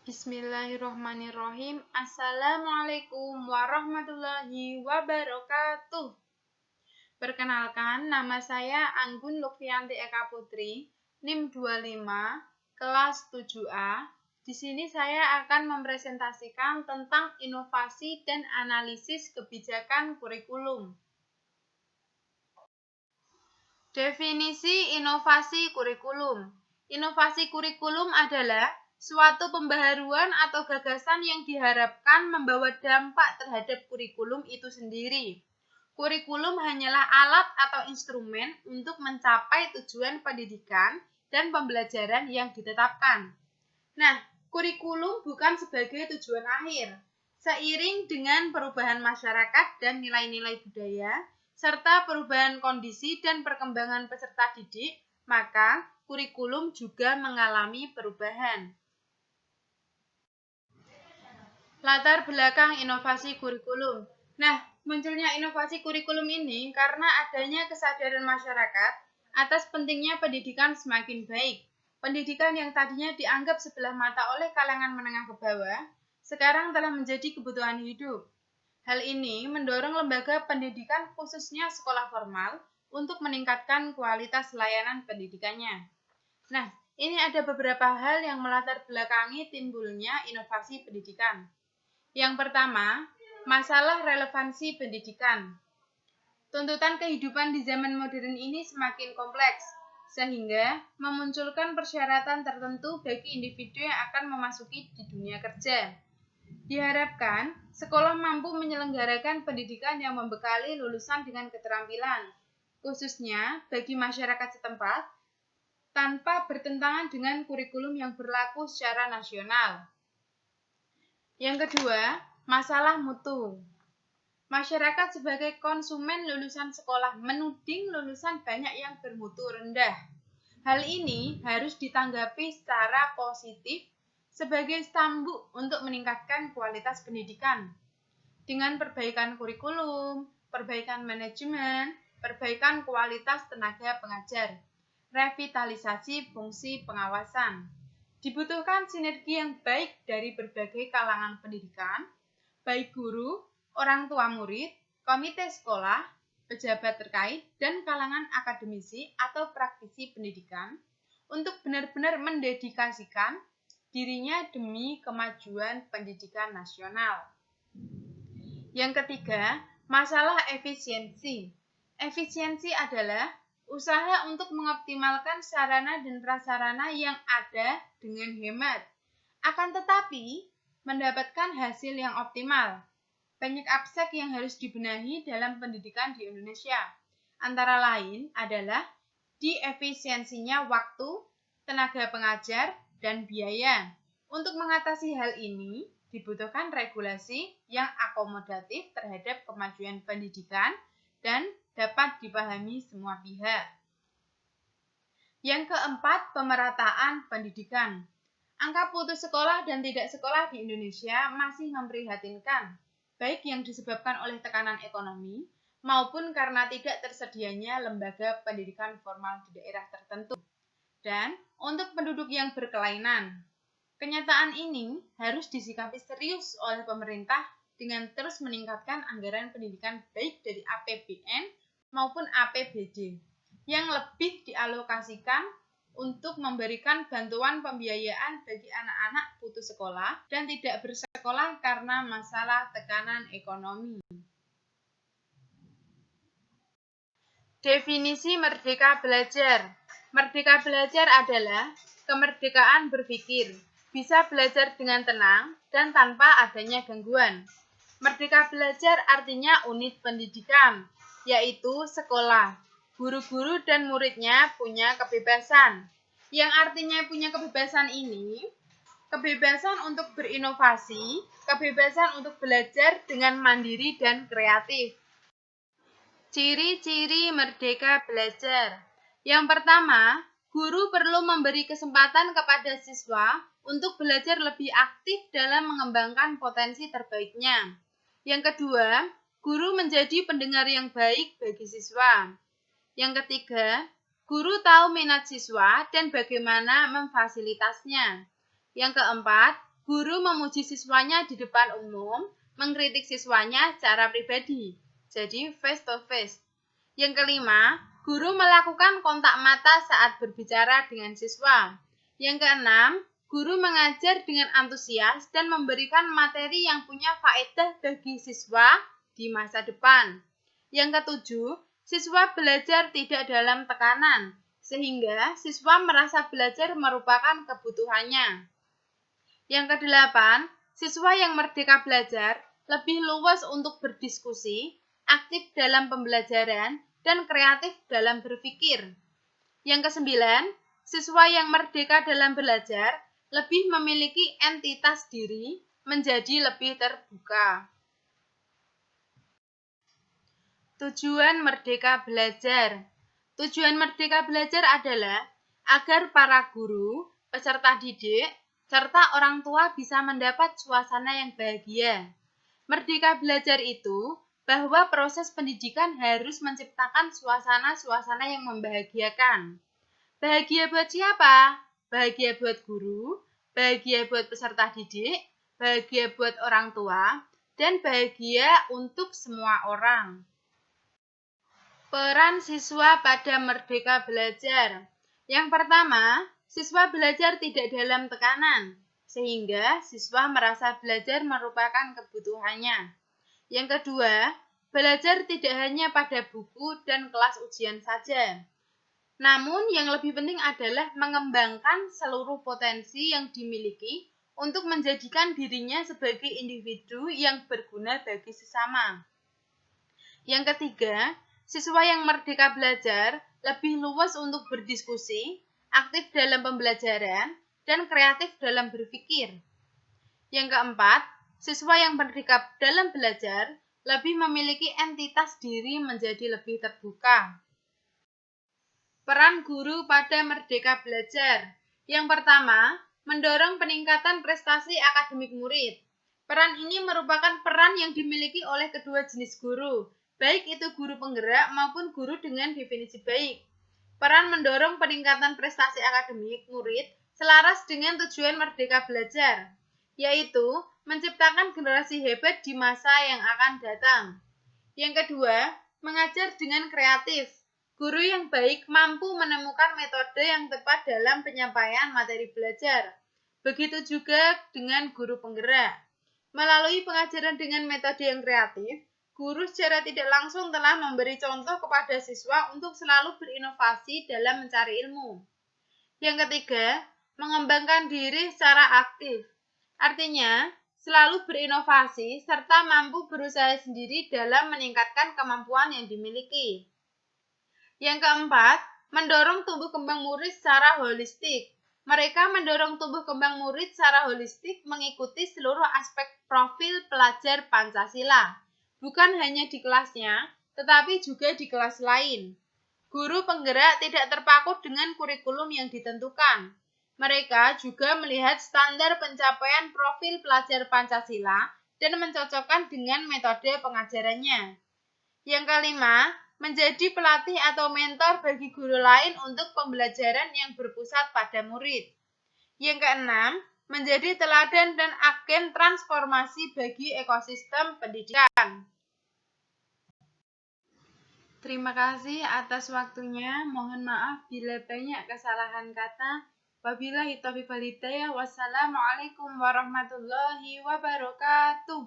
Bismillahirrohmanirrohim. Assalamualaikum warahmatullahi wabarakatuh. Perkenalkan, nama saya Anggun Lukfianti Eka Putri, NIM 25, kelas 7A. Di sini saya akan mempresentasikan tentang inovasi dan analisis kebijakan kurikulum. Definisi inovasi kurikulum. Inovasi kurikulum adalah suatu pembaharuan atau gagasan yang diharapkan membawa dampak terhadap kurikulum itu sendiri. Kurikulum hanyalah alat atau instrumen untuk mencapai tujuan pendidikan dan pembelajaran yang ditetapkan. Nah, kurikulum bukan sebagai tujuan akhir. Seiring dengan perubahan masyarakat dan nilai-nilai budaya, serta perubahan kondisi dan perkembangan peserta didik, maka kurikulum juga mengalami perubahan. Latar belakang inovasi kurikulum. Nah, munculnya inovasi kurikulum ini karena adanya kesadaran masyarakat atas pentingnya pendidikan semakin baik. Pendidikan yang tadinya dianggap sebelah mata oleh kalangan menengah ke bawah, sekarang telah menjadi kebutuhan hidup. Hal ini mendorong lembaga pendidikan khususnya sekolah formal untuk meningkatkan kualitas layanan pendidikannya. Nah, ini ada beberapa hal yang melatar belakangi timbulnya inovasi pendidikan. Yang pertama, masalah relevansi pendidikan. Tuntutan kehidupan di zaman modern ini semakin kompleks, sehingga memunculkan persyaratan tertentu bagi individu yang akan memasuki di dunia kerja. Diharapkan, sekolah mampu menyelenggarakan pendidikan yang membekali lulusan dengan keterampilan, khususnya bagi masyarakat setempat, tanpa bertentangan dengan kurikulum yang berlaku secara nasional. Yang kedua, masalah mutu. Masyarakat sebagai konsumen lulusan sekolah menuding lulusan banyak yang bermutu rendah. Hal ini harus ditanggapi secara positif sebagai cambuk untuk meningkatkan kualitas pendidikan. Dengan perbaikan kurikulum, perbaikan manajemen, perbaikan kualitas tenaga pengajar, revitalisasi fungsi pengawasan. Dibutuhkan sinergi yang baik dari berbagai kalangan pendidikan, baik guru, orang tua murid, komite sekolah, pejabat terkait, dan kalangan akademisi atau praktisi pendidikan untuk benar-benar mendedikasikan dirinya demi kemajuan pendidikan nasional. Yang ketiga, masalah efisiensi. Efisiensi adalah usaha untuk mengoptimalkan sarana dan prasarana yang ada dengan hemat, akan tetapi mendapatkan hasil yang optimal. Banyak aspek yang harus dibenahi dalam pendidikan di Indonesia. Antara lain adalah di efisiensinya waktu, tenaga pengajar, dan biaya. Untuk mengatasi hal ini, dibutuhkan regulasi yang akomodatif terhadap kemajuan pendidikan dan dapat dipahami semua pihak. Yang keempat, pemerataan pendidikan. Angka putus sekolah dan tidak sekolah di Indonesia masih memprihatinkan, baik yang disebabkan oleh tekanan ekonomi maupun karena tidak tersedianya lembaga pendidikan formal di daerah tertentu. Dan untuk penduduk yang berkelainan, kenyataan ini harus disikapi serius oleh pemerintah dengan terus meningkatkan anggaran pendidikan baik dari APBN maupun APBD yang lebih dialokasikan untuk memberikan bantuan pembiayaan bagi anak-anak putus sekolah dan tidak bersekolah karena masalah tekanan ekonomi. Definisi merdeka belajar. Merdeka belajar adalah kemerdekaan berpikir, bisa belajar dengan tenang dan tanpa adanya gangguan. Merdeka belajar artinya unit pendidikan, yaitu sekolah. Guru-guru dan muridnya punya kebebasan. Yang artinya punya kebebasan ini, kebebasan untuk berinovasi, kebebasan untuk belajar dengan mandiri dan kreatif. Ciri-ciri merdeka belajar. Yang pertama, guru perlu memberi kesempatan kepada siswa untuk belajar lebih aktif dalam mengembangkan potensi terbaiknya. Yang kedua, guru menjadi pendengar yang baik bagi siswa. Yang ketiga, guru tahu minat siswa dan bagaimana memfasilitasnya. Yang keempat, Guru memuji siswanya di depan umum, mengkritik siswanya secara pribadi. Jadi face to face. Yang kelima, guru melakukan kontak mata saat berbicara dengan siswa. Yang keenam, guru mengajar dengan antusias dan memberikan materi yang punya faedah bagi siswa di masa depan. Yang ketujuh, siswa belajar tidak dalam tekanan, sehingga siswa merasa belajar merupakan kebutuhannya. Yang kedelapan, siswa yang merdeka belajar lebih luas untuk berdiskusi, aktif dalam pembelajaran, dan kreatif dalam berpikir. Yang kesembilan, siswa yang merdeka dalam belajar lebih memiliki entitas diri menjadi lebih terbuka. Tujuan Merdeka Belajar. Tujuan Merdeka Belajar adalah agar para guru, peserta didik, serta orang tua bisa mendapat suasana yang bahagia. Merdeka Belajar itu bahwa proses pendidikan harus menciptakan suasana-suasana yang membahagiakan. Bahagia buat siapa? Bahagia buat guru, bahagia buat peserta didik, bahagia buat orang tua, dan bahagia untuk semua orang. Peran siswa pada Merdeka Belajar. Yang pertama, siswa belajar tidak dalam tekanan, sehingga siswa merasa belajar merupakan kebutuhannya. Yang kedua, belajar tidak hanya pada buku dan kelas ujian saja. Namun yang lebih penting adalah mengembangkan seluruh potensi yang dimiliki untuk menjadikan dirinya sebagai individu yang berguna bagi sesama. Yang ketiga, siswa yang merdeka belajar lebih luas untuk berdiskusi, aktif dalam pembelajaran, dan kreatif dalam berpikir. Yang keempat, siswa yang merdeka dalam belajar lebih memiliki entitas diri menjadi lebih terbuka. Peran guru pada Merdeka Belajar. Yang pertama, mendorong peningkatan prestasi akademik murid. Peran ini merupakan peran yang dimiliki oleh kedua jenis guru, baik itu guru penggerak maupun guru dengan definisi baik. Peran mendorong peningkatan prestasi akademik murid selaras dengan tujuan Merdeka Belajar, yaitu menciptakan generasi hebat di masa yang akan datang. Yang kedua, mengajar dengan kreatif. Guru yang baik mampu menemukan metode yang tepat dalam penyampaian materi belajar. Begitu juga dengan guru penggerak. Melalui pengajaran dengan metode yang kreatif, guru secara tidak langsung telah memberi contoh kepada siswa untuk selalu berinovasi dalam mencari ilmu. Yang ketiga, mengembangkan diri secara aktif. Artinya, selalu berinovasi serta mampu berusaha sendiri dalam meningkatkan kemampuan yang dimiliki. Yang keempat, mendorong tumbuh kembang murid secara holistik. Mereka mendorong tumbuh kembang murid secara holistik mengikuti seluruh aspek profil pelajar Pancasila, bukan hanya di kelasnya, tetapi juga di kelas lain. Guru penggerak tidak terpaku dengan kurikulum yang ditentukan. Mereka juga melihat standar pencapaian profil pelajar Pancasila dan mencocokkan dengan metode pengajarannya. Yang kelima, menjadi pelatih atau mentor bagi guru lain untuk pembelajaran yang berpusat pada murid. Yang keenam, menjadi teladan dan agen transformasi bagi ekosistem pendidikan. Terima kasih atas waktunya. Mohon maaf bila banyak kesalahan kata. Wabillahi taufiq wal hidayah. Wassalamualaikum warahmatullahi wabarakatuh.